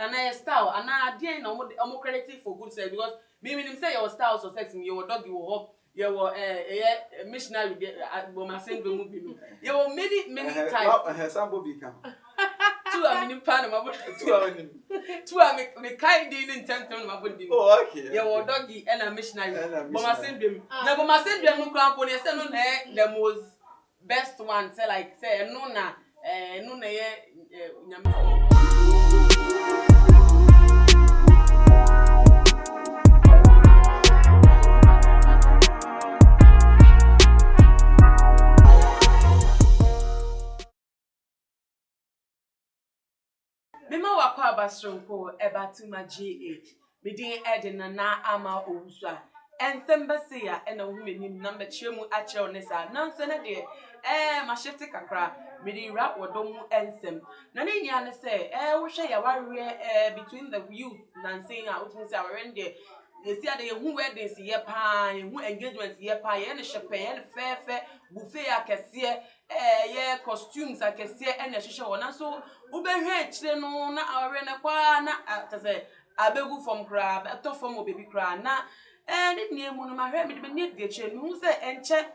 and I style and I didn't know credited for good sex because me when him say your style so sex me your dog you hope you were missionary but my same go movie you were many times sample become two a mini pan my body two a me kind in temple my body oh okay you were doggy and a missionary but my same dream now but my same dream no grandpa you say no the most best one say like say no na no na ye nyame Mema wakwa abasronko ebatuma GH medin edina na ama owusu ensembese ya ena wo menim na mbechiremu akire onesa nanso ne de ma shifte kakra medin rap wodom ensem na ne nya ne se wo hwe ya ware between the youth na saying a utumi se aware de yesi ade yehu weddings ye pa yehu engagements ye pa ye ne hyepe ye ne fefe buffet akese ye costumes akese ena hwehwe wona so ubehwe chire no na aware ne kwa na tase abegu from kra to from obebi kra na ne niemu no mahwe me de ne de chire no se enche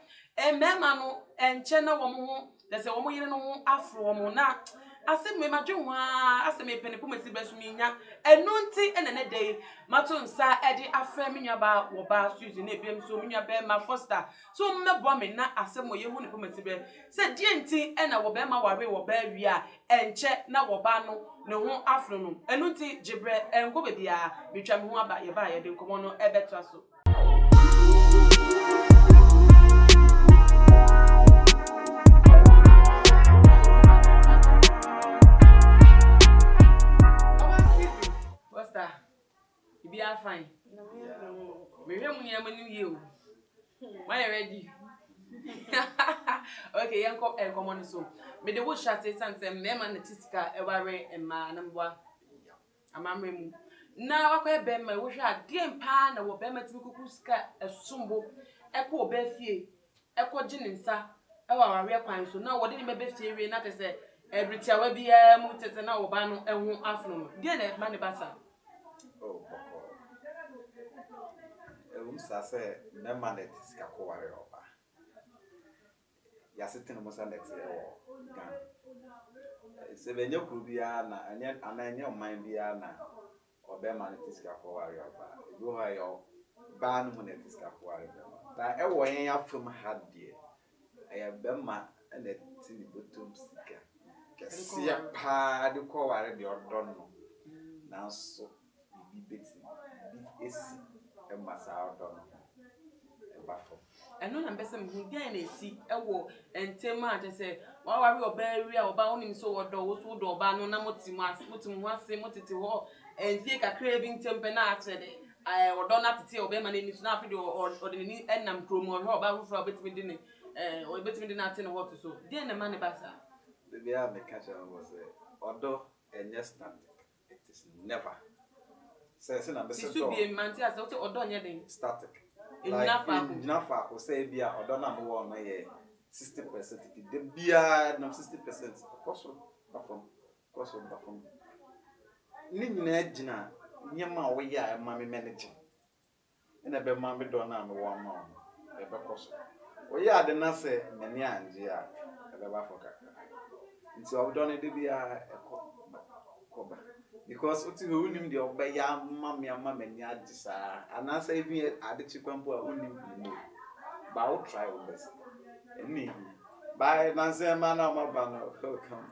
mema no enche na wo mo tase wo mo yire no afro wo mo na asem me madwenwa asem epene pomasi besuminya enunti enene dey matonsa edi afra menwaba wo ba Suzy na ebiem so menwaba ma Foster so mmebo me na asem oyehu ne pomasi be se die nti ena wo be ma ware wo ba wi a enche na wo ba no ne ho afro no enunti gibre enko bebia betwa me ho aba ye ba ye de nkomo no ebeto aso be fine. We hear money among you. Why ready? Okay, yanko and common so. Me the wood shot say something, mem and the tiska, a ware and man and what a mammy. Now I bear my wish at dear pan or bear my tukuska a sumbo, echo beefy, echo jininsa, our real pine. So now what did my beefy not to say every time will be a muted and our ban and won't afternoon. Dear money bassa. Oh, say member net is Kakoware oba. Yasitin musa net Gan. Sevenyo Kubiana and yet ananya mind biana or Beman is Kakoware oba. You are your ban monet is Kakoware. But a way up from had dear. I have Bema and the tin bottom sticker. See a pa do call the ordono. Now so be bitsy. Be a massa ordono. I know I'm best me again see ewo entema je say wa ware oba area oba onim so wodo wo so do oba no na motimu ase motiti ho enfie kakra bi ntempe na ate de wodo na tete oba ma ni so na afide o de ni enam kromo ho oba fufura betimi di ni o betimi di na ate no ho to so dey na man basa the bear me catch was odo enye static it is never say na be so to be a man ti ase odo nye den static. Enough I say be a or don't have one 60%. The beer no 60%. Cost from Nina Yama we ya mammy managing. And a be mammy don't have 1 month. Ever cost. We are the Nasa Mania and Gia, a Bafaka. And so I've done it to be a cover. Because what you him the obey ya mammy and mammy and yadisa, and I say me at the chicken poor only know. But I'll try your best. And me, by Nancy man of my banner, come on.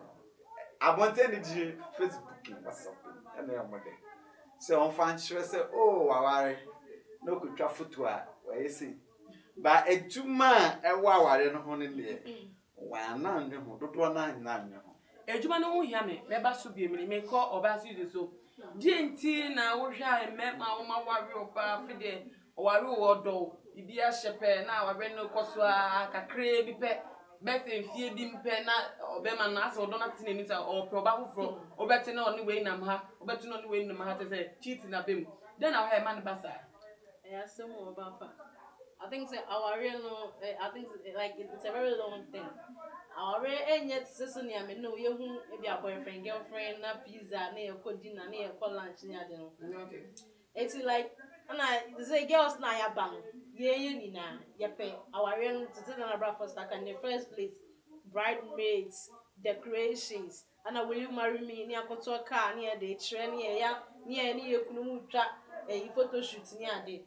I want energy Facebooking or something, and then one day. So on fan sure say, oh, I no could travel to her, where you see. But a 2 man, a wow, I don't know honey. Why none, don't want none. Ejuma no hia me meba so bi emi me ko oba Suzy so denti na wo hwa me ma wo ma ware oba fide o ware wo do ibi a shepe na ware no koso a kakra bi pe bete fie bi mpe na obema na ase odo na tine ni ta o proba fufro obete na oni we nam ha obete na oni we nam ha te say cheat na bem then na ha man basa some more about I think our real no I think like it's a very long thing. Our any sister near me, no, you be a boyfriend, girlfriend, na pizza, near cold dinner, near cold lunch, near dinner. Okay. It's like, and I say, girls, na ya bang, ye, na, ya pay our young to sit on a breakfast like in the first place, bridesmaids, decorations, and I will you marry me near Koto car near the train near any Kunutra, a photo shoot near the.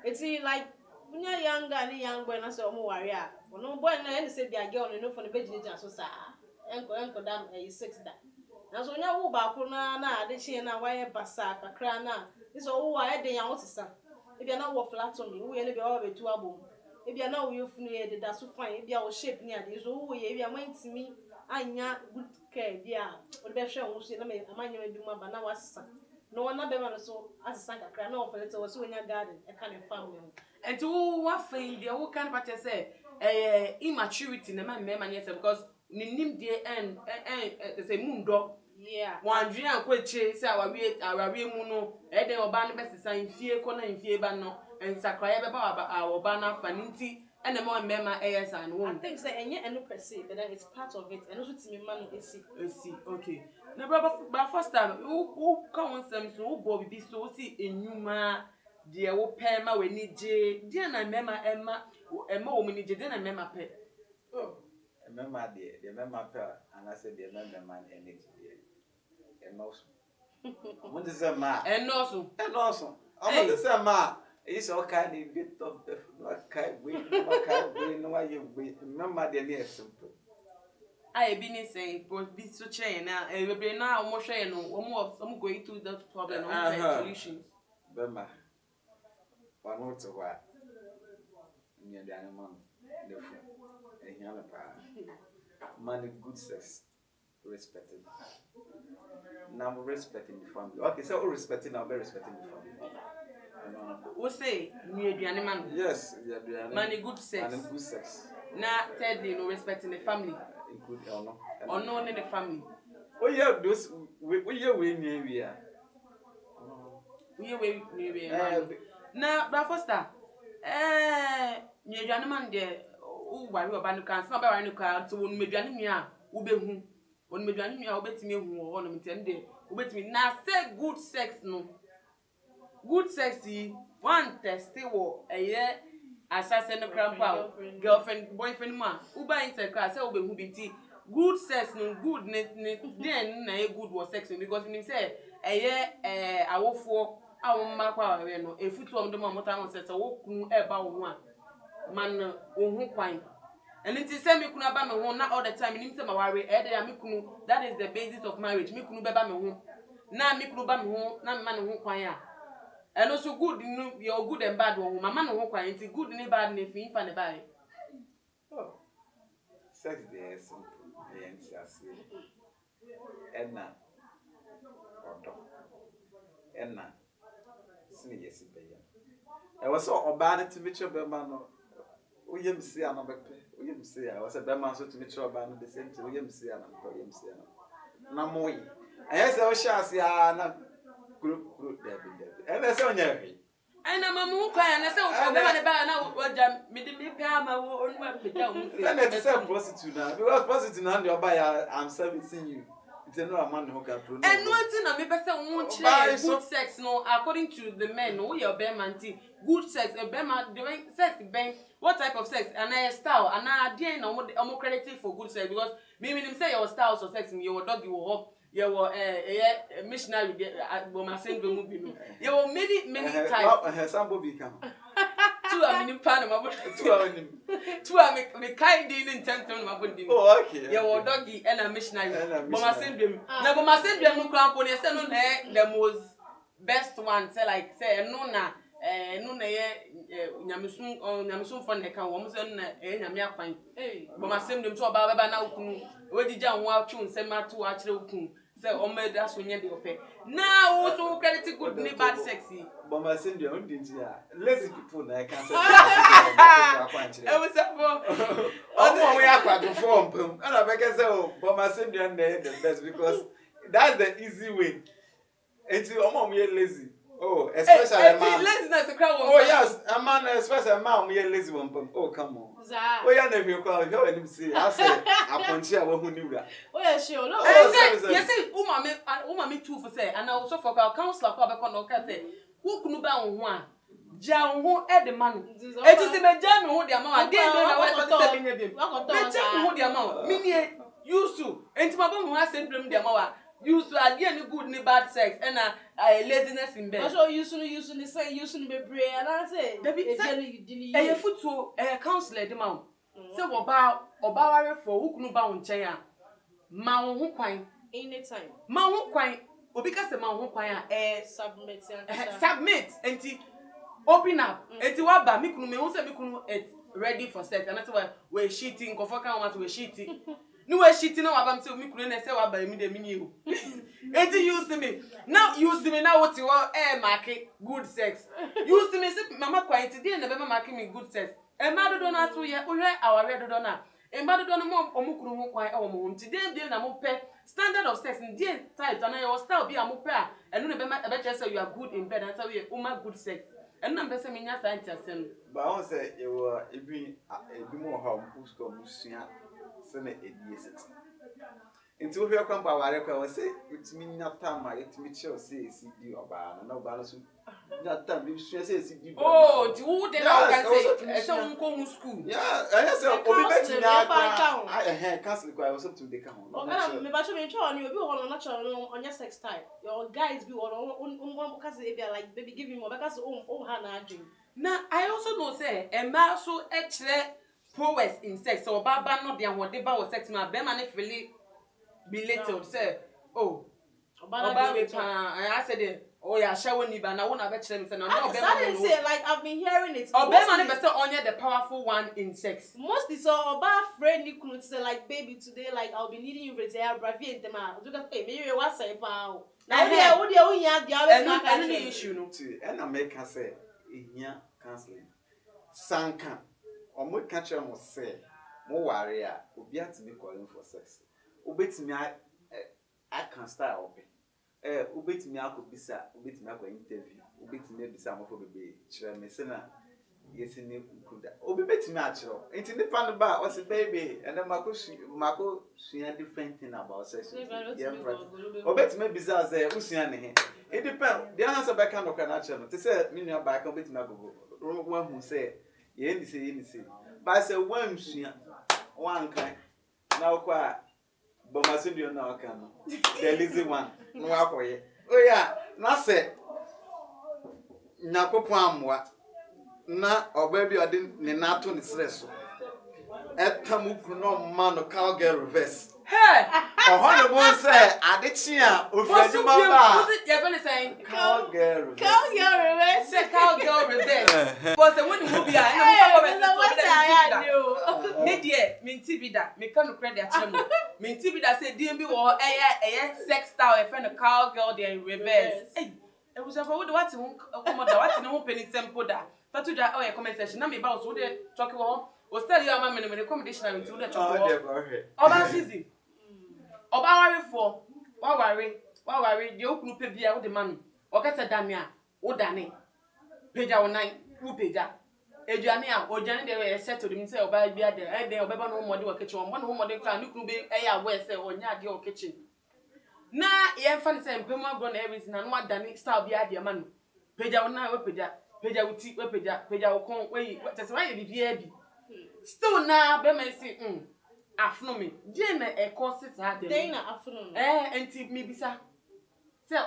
It's like when you're younger and young boy, I saw more warrior. Well, no boy, I said they are girl, you know, for the bed, so sad. Uncle down a 6 that. Now, so now, Bakuna, the chin and wire bassa, a crana. This all why they are also son. If you're not what flat on me, we will be all the two album. If you're not you familiar, that's so fine. If you're shape near this, oh, if you're going to me, I know good care, yeah. Or the show will see them, a man you may be my banana was son. No one ever so as a sanka cry, no, for it was in your garden, a kind of family. And to what thing the whole kind of party say, immaturity, the man, because nim the end, there's a moon dog. Yeah. One dream and quit chase our real muno, Ede or banner best in fear corner in fear banner, and Sakraya about our banner faninti, and the more member AS and one. I think so, and yet, and look per se, but then it's part of it, and also to me, man, is see, okay. Now, but first time, who come on some so Bobby be so see in Numa, dear old Pema, we need J, dear and Emma, woman, need J, and Memma pet. Oh, remember the member and I said the member man energy. And also, what is a man? And also, I want to say, ma, it's all kind of bit of the kind no why you remember the near simple. I have been saying, be so chain now, and we'll be now more share no, more going to that problem on solutions. Bema, one more to what near the animal, the food, and young money, good sex, respected. Now respecting the family. Okay, so respecting now, very respecting the family. We say near the animal. Yes, yeah, the animal. Money, good sex. And good sex. Now, thirdly, no respecting the family. Include honor. Honor in the family. Oh yeah, those we near we are. We now, but first near the animal there. Oh, why you are can some by any car to one median ube on median me, I'll bet me who on intended. Wait me now say good sex no. Good sexy one testy war a year assassin a grandpa girlfriend boyfriend man who buy into a car say who be tea good sex no good then na good was sex because when him say a year I will for our makwa no a foot on the mamma says a walk about one man who quine. And it is same me kuna ba me ho na all the time nim say ma ware e dey me kunu that is the basis of marriage me kunu beba me ho na me kunu ba me ho na me ho kwan a and also good no your good and bad one mama no ho kwan it good ni bad ni fi fa ne ba e oh sex dey simple dey entiasi enna odo enna sini yesi beya e was so oba ne to be chobema no oyem si anabepe oyem si I was a bema so to be chobema the same thing oyem si anabepe na moyi ayese o shasi na group there and that's on your and I'm a moo kwan and say o be ne ba na oja me de me pa ma wo onu a peja o say let us say prostitute now because prostitute now the buy I'm servicing you. It's no man who can prove. And one thing I me be say won chere good sex no according to the men no your be man thing good sex e be man doing sex ben what type of sex and a style and na na omo credited for good sex because me him say your styles of sex your dog you up you were missionary but my same go movie no you were many types sample be come two a mini pan my two a me kind in tempt my body oh okay you were doggy and a missionary but my same them na but my same them no cramp on say no the most best one say like say no na no na nyamsun for ne kan wo mo say na nyame akwan but my same them to oba baba na okunu we dija ho atwu nsem atu a kire okunu say o me da so nye de ope now also credit good ni bad sexy but my same them on dinti ya lazy people na can say e we say for oh we akwa form pum and I beg say oh but my same them the best because that's the easy way. Enti omo me lazy Oh, especially man. Laziness crowd. Oh yes, a man especially man me lazy one pump. Oh come on. Oh yeah, na you call you when see. I say aponchi a wo hu niwura. Oh yeah, sure. No. Yes, umame two for say and also for counselor ko be ko no ka say wo kunu ba wo ho a ja wo ho e de ma no. Etisi be ja me ho de ama wa dey na wa tete be nya biem. Be ja me ho de ama wa. Me nie used to. Enti ma ba mo asem drum de ama wa. Used to idea any good ni bad sex and laziness in bed. Also used to say used to be brave and I say e futu counselor de ma wo. Say oba ware for wo kunu ba wo nchen a ma wo ho kwan anytime. Ma ho kwan obi ka se ma ho kwan a submit enti open up enti wa ba mi kunu me hu se mi kunu ready for sex and that's why we cheating ko for kan we cheating ni we cheating na wa ba mi se mi kunu na se wa ba mi de mi ni o enti use me now what you mark good sex use me say mama kwan enti dey na be mark me good sex e ma do na so ye o hwe aware do na e ma do no mo omukuru ho kwan e wo mo nti dey na mo pe standard of sex in dey type and your style be amope a enu na be ma be say you are good in bed and say we uma good sex enu na be say me nya scientist no But I want say you ebi mo ha mo school mo sua se na ediesit. Nti wo hwe kwa mpa ware kwa wo say itimi nya time a itimi che say esi oba na oba no so nya time bi sua say esi di. Oh, ti wo dey na can say so nko school. Yeah, I say obi beti na kwa cancel kwa wo so to dey come. Me ba cho me try on you obi wo na try on your sex type. Your guys be on cause they be like baby give me more because ha na adwin. Now I also know say e ma so e kire prowess in sex so oba ba no dey won dey ba wo sex ma be ma ne feel belittled say oh oba we pa I said oh yeah shower ni ba na wona be kire me say na no be ma no say like I've been hearing it oba ma ne be say onye the powerful one in sex mostly so oba friend ni kunu say like baby today like I'll be needing you to say bravi entema because hey me we wa say Paaoo na wo dey wo nya dia we na ka any issue no and America say ehia counseling sanka omo ka kire mo say mo ware a obi atimi calling for sex obetimi I can start open obetimi akobisa obetimi akwa interview obetimi ebisa amofo bebe kire me se na yesi ne kuda obi betimi a kire enti ne pa no ba o se baby and mako sua different thing about sex obetimi ebisa say usua ne he it depend the answer back no kana kire no te say me nua ba ka obetimi agogo one who say ye ni say but say one sua one kan na kwa but my studio now can the lazy one no akoye oh yeah na say nyakopon amwa na oba bi ode ne nato ne stress etamukru no man no cowgirl reverse hey oh no say adechi a ofraju ma ba what you gonna say cowgirl reverse say cowgirl reverse but say when you be a na mo me die me ntibi da me kan no credit a kire mo me ntibi da say DM bi wo sex style e friend cowgirl dey reverse eh e was for what komoda what ne ho penny simple da fatu da o comment section na me ba so dey talk wo o tell you am me accommodation na nti wo dey talk wo oba season oba ware for wa ware dey okunu pe bia wo de ma me o kata da me a wo dane peja wo nan wo peja eduane a ojuane dey we settle dem say oba bia dey e dey obeba no mode wo kitchen wo no mode kra ni kunu be e ya we say onya ade wo kitchen na ye fa say mpema go na everything na no adane style bia de ma no peja wo nan wo peja wo ti wo peja wo kon we tese wa ye bibia bi still na be me say afno me dey na e cause ta dem dey na afno enti me bisa say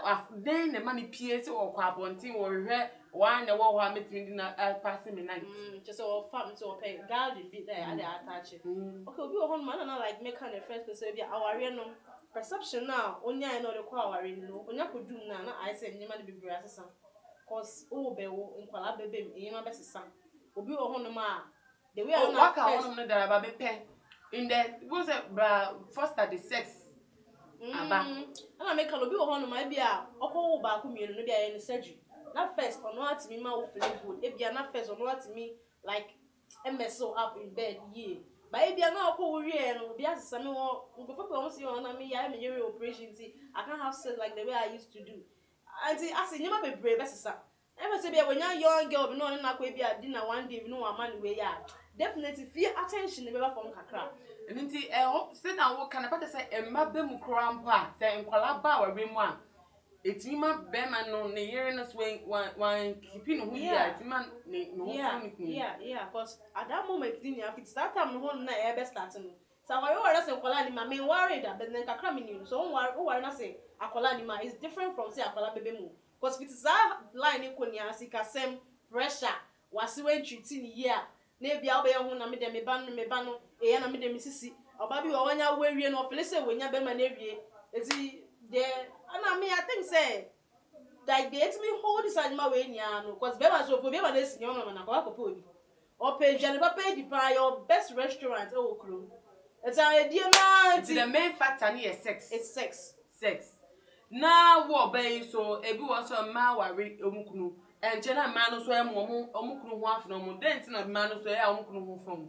dey na mani pie say wo kwa abontin wo hwe one na wo ha metimi na pass me night just so fam so pay garden be there and attach it okay obi ohun man na like make an first person be aware no perception now onya no de kwa aware no onya kodum na I say nyema de bibiri asesa cause o be wo nkwala bebem nyema be sesa obi ohun ma the way I waka ohun no dara ba be pen in the we say first at the sex aba ana make an obi ohun ma bia okwo ba ku mienu no bia ye surgery na first ono atimi ma wo feel good ebia na first ono atimi like mess up in bed ye ba ebia na okwo wo wie no bia sesa me wo ngofo pe wo si wo na me ya me yere operation ti I can't have sex like the way I used to do anti ase nyema bebre besesa ever say be when young girl no na kwa bi adi na one day no man we ya definitely feel attention be ba from kakra nti say na wo kana pata say emma be mu krampa say nkwala ba wa be mu a etima be ma no ne yere no so wan keeping no here etima ne no yeah cause at that moment din ya fit start am no na e be start no so why you are say nkwala ni ma me worried that then kakra me ni so who worry na say akwala ni ma is different from say akwala bebe mu cause fit is that line ko ni asika sem pressure wasi when treat ni here na bia obe ho na me dem me ba no e ya na me dem sisi oba bi wo wanya wewie no feel say wenya be ma na ewie eti there and I think say like they let me hold this animal way nia no cause be ma so be ma na si nyo no na kwa ko podi o pay jane ba pay the price your best restaurant o kro it's a idea na the main factor ni is sex. It's sex na wo be so ebi wo so ma ware omukunu enche na ma no so e mo omukunu ho afno mo dent na ma no so e omukunu ho fam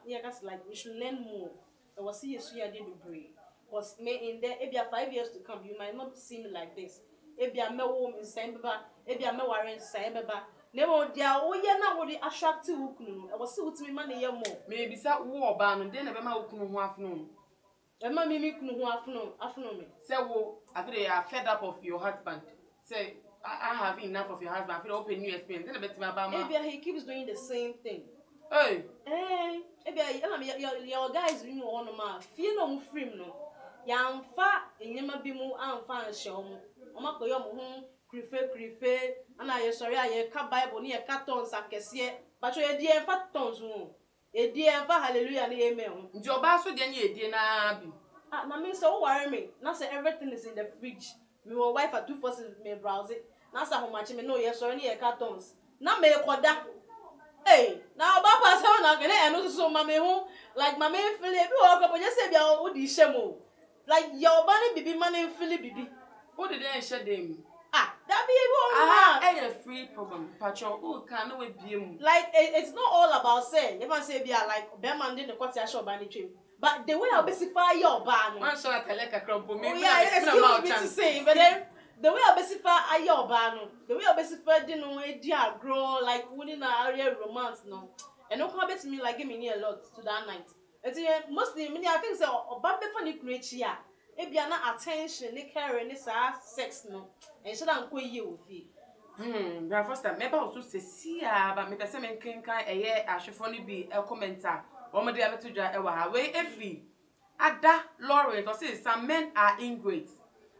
yeah that's like we should learn more I was see you did the brain was may in there if you are 5 years to come you might not see me like this if you are me wo me say beba if you are me ware say beba never dia wo ye na wo di attractive ukunu I was see with me man ye more maybe sa wo oba no de na be ma ukunu ho afno Emma mimi kunu ho afno me. Say wo after you are fed up of your husband. Say I have enough of your husband. I feel open new experience. Then bet me about Maybe he keeps doing the same thing. Hey. Your guys you know on ma. Feel no free no. Ya mfa enyema bi mu amfa anhye omo. Omo koyo mo ho krife ana ye sorry aye ka bible ni ye ka tons akese. But you dey emfa tons ho. Edi emfa hallelujah ni amen. Nti oba so de nya edi na bi. Ah, na me so worry me. Now say everything is in the fridge. Me your wife at 2 forces me browse it. Now say how much me no yes sorry ni cartons. Na me koda. Hey, now papa say na gele eno so mama hu like mama feel e bi wo ko just say bia wo di shemo. Like your body bibi man feel bibi. Who did they share them? Ah, that be able a free program. Patron, who can no be like it's not all about say. If I say be like be man dey the kwati show ba ni twem. But the way I specify your ban. Man show I like a crumple maybe. Yeah, excuse me to say, but then the way I specify your ban, the way I specify the no idea grow like within an area romance no. And no come to me like give me a lot to that night. It's mostly me I think say oba be funny create here. If you are not attention, they care any sex no. And should I go you with it? The first time, maybe also say see but me person men can a ahwefo no bi e commenter. Omo de abeto dwa e wa ha we efi. Ada Lauren to say some men are ingrate.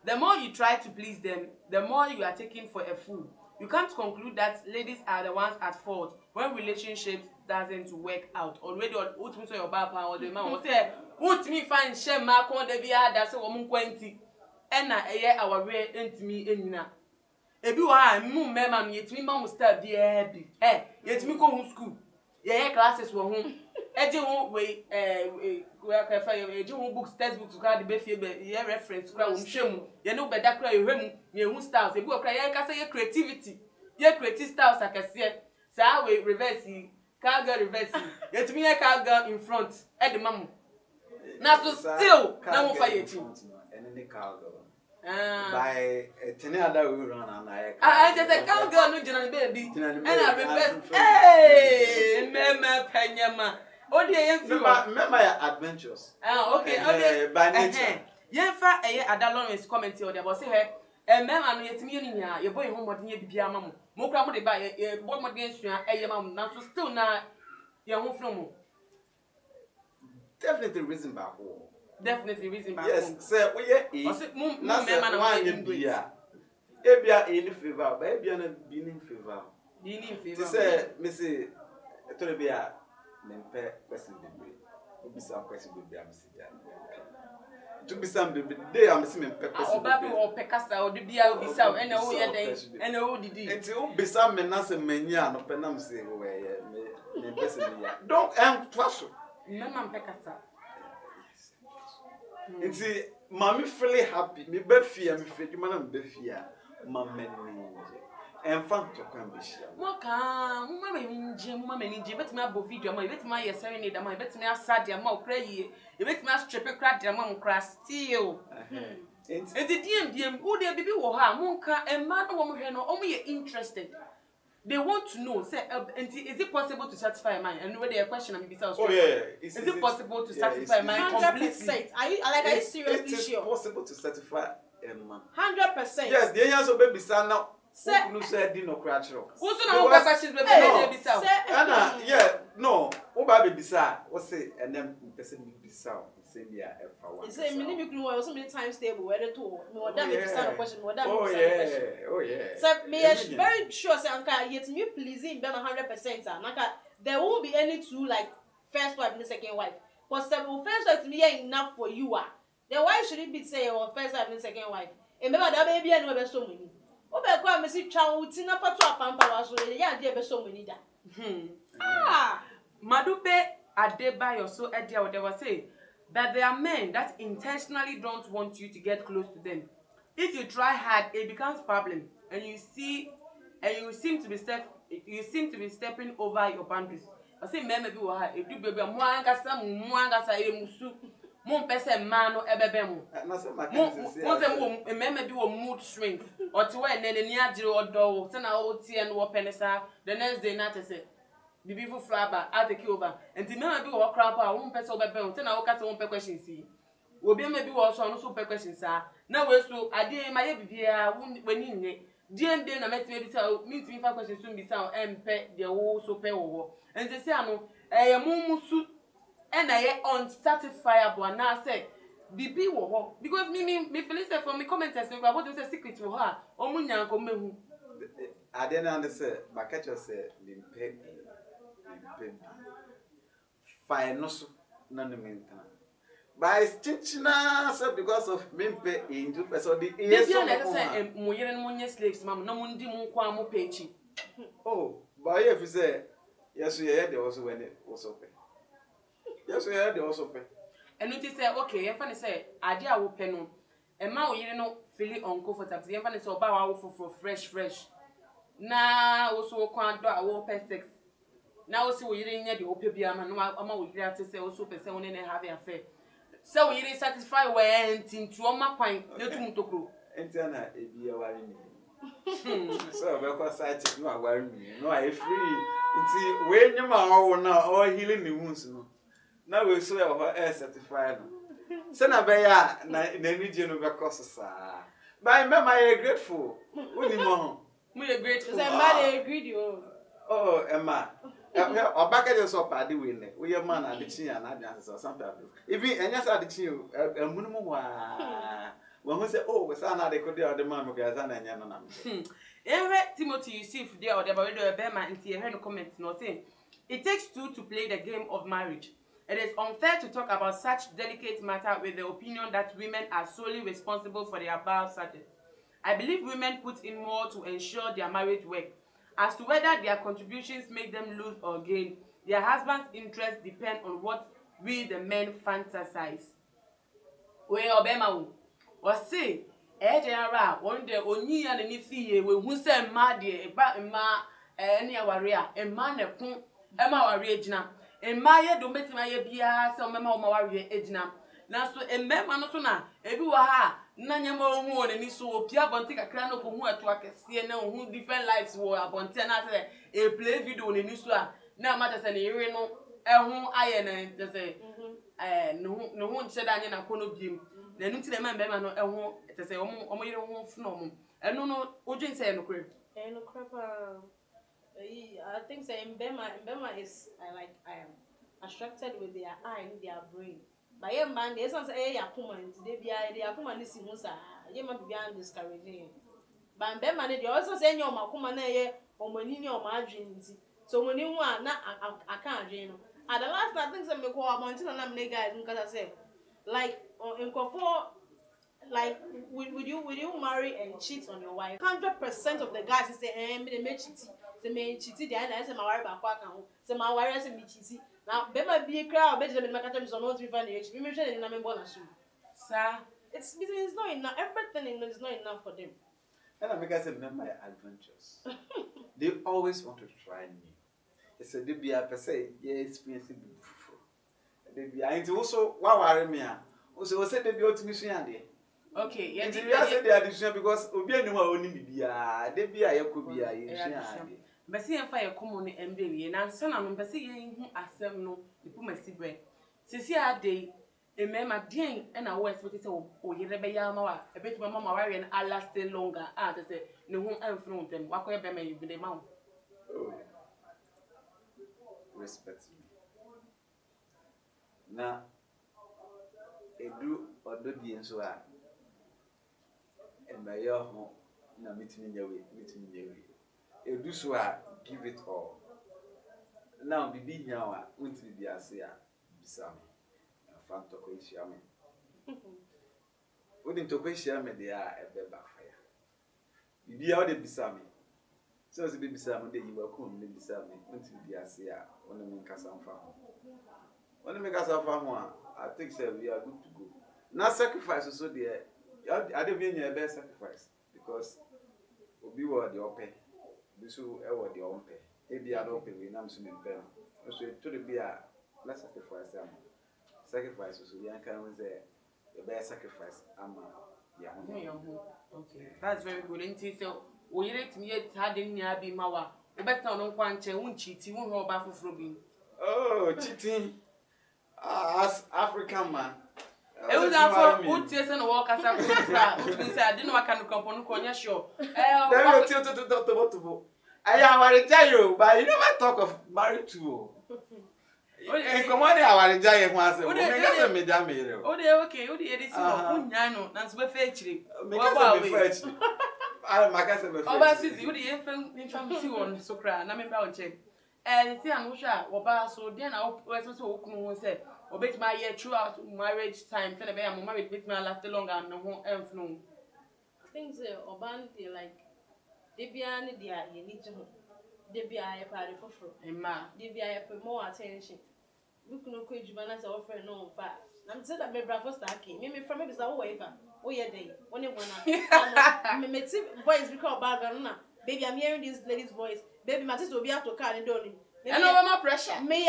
The more you try to please them, the more you are taken for a fool. You can't conclude that ladies are the ones at fault when relationships doesn't work out. Already ultimately your papa or the man will say, "Put me find shame ma kon de bia da se wo mun kwenti." E na eye aware entimi enina. Ebi wa mu mema no yetimi ma mu star bia bi. Yetimi ko hu school. Ye classes wo hu. Eje hu we ka fa eje hu books textbooks ka de be fie be ye reference kra wo hwemu. Ye no be da kra ye hwemu, ye hu styles. Ebi wo kra ye ka say ye creativity. Ye creative styles akase. Sa we reverse cowgirl reverse. Yetimi ye cowgirl in front. E de mamu. Na so still na mo fa ye chi. Any cowgirl. By tene other we run and I just a cowgirl no jina baby. And I reverse. Hey, mema panyama. Odi e free. Remember your adventures. Okay, okay. By nature. Ye fa Ada Lawrence comment here about say her mema no yetimi ye nya ye boy ho modin ye bibia ma mo. Mo kra mo de ba ye boy modin sua ma mo na so still na ye ho from mo. Definitely reason back home. Definitely reason back yes, home. Yes, sir, we are na mema na one in Bia. Ebia in favor, but Ebia na being in favor. Being in favor. Say, Missy, Etolebia, Mempe, question baby. Be some question baby, I'm to be some baby, they are missing Mempe. Or Baby or Pecasa or the Bia will be so, and oh, yeah, and oh, did it. It will be some menace mania, no penam say, where don't trust you. Mamma Pecasa. Nti mami feel happy me be fear me feel you man be fear mama ni enfant to kan be shia moka mama nje betimi abo video ma betimi aye serenade ma betimi asade ma okra yie betimi strip crack ma mo crash still Enti And the DM, who they be wo ha, monka, and man, woman, only interested. They want to know, say, is it possible to satisfy a man? And when they question, I'm oh yeah. is it possible to yeah, satisfy a man completely? 100%. Are you seriously It is sure? possible to satisfy a man. 100%. Yes, the answer baby son now. Say- Who said dino cratural? Who's not one questions, baby? No. Baby, so. Anna, yeah, no. Who baby sa? What's say? And then person be sa. Same year, You say, minimum crew was so many times stable, where the two, more than yeah. the question, more than Oh yeah, oh yeah. So, me Everything. very sure, say, Anka, yet me pleasing them 100%. Anka, there won't be any two like first wife and the second wife. Because the first wife to me ain't enough for you. Then why should it be say or first wife and second wife? And remember that baby and never so many. Oh, but come and see child, Tina for 12 pounds, so yeah, dear, so many that. Ah, Madupe Adebayo so Edia what they were saying that there are men that intentionally don't want you to get close to them. If you try hard, it becomes problem, and you seem to be stepping over your boundaries. I say men maybe wa e do baby mo angasa e musu mo pese man no ebebe mo. Na say my Mo say mo men maybe wo mood swings or to when ni agire odo say na o tie no wo penisa the next day na say bibi fu flaba I take over and the men maybe wo crap a wo pese obebe o say na wo ka say wo pe questions yi obi maybe wo so no so pe questions a na we so ade ma ye bibi a wani nne DMD na meti maybe say me to fa questions so be say empe de wo so pe wo and they say ano mumu and I unsatisfiable na say bibi wo ho because me feel say from me commenters say what you say secret wo ha omunya ko mehu I didn't understand. But catch us say limpe. Fine no so na no maintain. But it's chichina so because of limpe into person the yes so na say mo yere no nye slaves mam na mo ndi mo kwa mo pechi. Oh, but if you say yes you hear the also when it was open. Yes you hear the also open. And you say okay you fan say ade a wo pe no e ma wo yere no feel uncomfortable you fan say oba wa wo for fresh na wo so kwa do a wo pe sex na wo si wo yere nya de wo pe bia ma no ama wo yere ate say wo so pe say wo ne have affair so wo yere satisfy when tintu o ma kwan na tum tokro Entiana ebi awari mi. So be ko site no awari mi no I free nti we nyama wo na o healing the wounds no na we so e certified no se na be ya na ni je no be ko sa by me my grateful woni mo we are grateful say, man, agreed you. oh Emma Obaka just up ade we ne we man adichi ya na adian so something even enya sa adichi o emunu mu wa when we say oh we say na de ko de man mo ga na enya na Ewe Timothy Yusuf there or the radio Bema nti e no comment no say it takes two to play the game of marriage. It is unfair to talk about such delicate matter with the opinion that women are solely responsible for the above subject. I believe women put in more to ensure their marriage work. As to whether their contributions make them lose or gain, their husband's interests depend on what we the men fantasize. We obema wo. Wasi general one day onyi ya ni fiye we hu se ma de ba ma ne aware a ma na kun ma aware agina ma ye do metima ye bia se o mema o ma aware agina na so mmema no so na ebi wa ha na nyama ohu on ni so opia bonti kakra no ko hu eto akese na hu different lives wo abonti na say e play video on ni so a na ma ta se ne yire no ehu aye na te se no hu nche da anya na kono biem na nu ti na mmema no ehu te se omo yire hu fno omo enu no odwin se no kre No crap. I think say Mbema is I am attracted with their eye and their brain. But yeah, man, there's some say yakuma nti de bia de yakuma ni si hu sa. Ye ma bia discouraging. But Mbema ne dey also say nyoma makuma na ye omani ni oma adwen nti. So when you want na aka adwen no. At the last I think say me ko abonti na me guys nka say like in like would you marry and cheat on your wife? 100% of the guys say me dey cheat. Say me cheat dey na say my wife ba kwa kan ho. Say my wife say me cheat. Now bema be crowd be me makata me so not even the age. Me mention na me born asu. sir It's not enough. Everything is not enough for them. and I make us remember my adventures. They always want to try new. It's a they be a per se yeah experiencing before. They be I also wa worry me also say they be ultimate so yande. Okay, yeah. Nti we say the addition because obi anu a oni bibia de bia yakobia ye hia ade. Bese yen fa ye komo ne embe wie na nso na no bese yen hu asem no ipumasi bre. Sisi ade emema den e na wo expect say o yere be ya ma wa ebetuma mama wa we na last longer ah te say ne hu amfunu ntem wakoye be ma yibide ma wo. Oh. Respect me. Na edu odo die nso a embaye ho na mitimi nyawe edu so a give it all. Now bibi hia wa untimi bi ase a bisa me afa ntoko hia me odi ntoko hia me de a ebe ba fa ya bibi a odi bisa me so se bi bisa me de yiwa ko me bisa me untimi bi ase a wona me nkasa mfa ho I think say we are good to go. Now sacrifice so there I don't mean your best sacrifice because obi wo de ope bisu e wo de ompe e bia do ope we nam so me pem so to the bia let's sacrifice so we can say the best sacrifice ama ya ho. Okay, that's very good. Until so we rate me yet had in ya be mawa o better no kwanche unchiti won ho ba foforo bi. Oh, cheating. As African man. E was for utie se no work as a group. Utie say I didn't work and company ko nya sure. Then you to I am you, but you never talk of married to. E come on our jay ho ase. O me ga se me da me re. O dey okay, o dey edisi no unya no na so be fa chiri. Me ga se me fa chiri. I ma ga se me fa. Oba sisi o dey infam si won so kra na me bra o check. See an usha oba so den na o so okunu ho say obetima ye throughout marriage time say na be am marriage betima last longer and no enfunu. Things oban dey like they bia ne dia ye ni je ho they bia ye pare foforo Emma they bia ye pay more attention ukunu ko ejuba na say offer no fa na me say that me bra first ake me from me be say wo ever wo ye dey woni wona me voice because background na baby I'm hearing this lady's voice baby my sister will be out to car and don't and over pressure me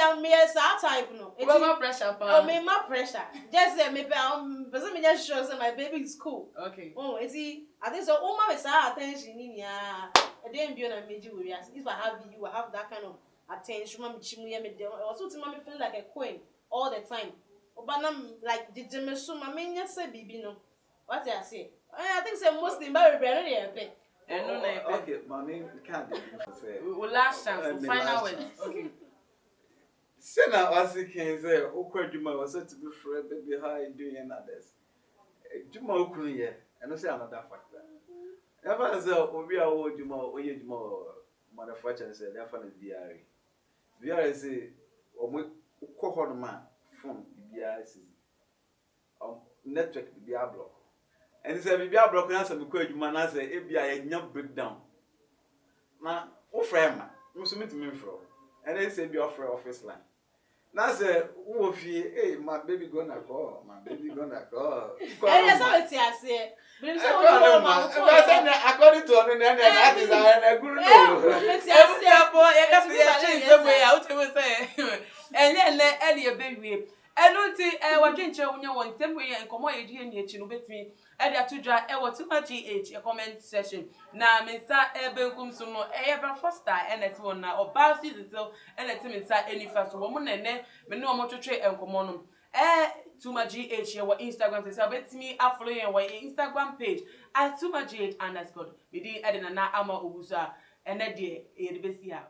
sa type no over pressure pa oh me my pressure just say me person me just sure say my baby is cool okay oh see I think so oh my say attention ni nia e dey be na meji we if I have you I have that kind of attention mama chimu ye me dey also to me feel like a queen all the time oba like the jemesu mama nya say bibi no what I say I think say mostly marry no dey pay. Okay, mommy, we can't do say. We last chance, we final words. Okay. Say now, as you can say, Okwa Juma was said to be friend, baby, how you doing others? Juma Okunu here, and I say another factor. Ever say, Obi Awo Juma, Oye Juma, manufacturer say, therefore, BRE. BRE say, Omo Kohon man from BRE network BRE block. And he said, "Bibia block na some kwa adwuma na say e bia ye nya breakdown." Na wo frame ma, mo so metimi mfro. And then say be office line. Na say wo fie, "Hey, my baby gonna call, my baby gonna call." Eh, that's how it is say. But so according to onu na that is a guru no. Let's say boy, you can see change the way out we say. And then earlier baby. Enu ti wadwenche wonya won temwe ye nkomo ye die ni echi no betimi e dia todwa e wo tuma GH e comment section na mensa benkum so no e bra foster enet won na oba season so enet mensa enifa so wo mo nene me no mo twetwe enkomo no tuma GH ye wo Instagram so betimi afolo ye wo Instagram page @tumagh_. Me di edena na ama obuso a ene de e de besi a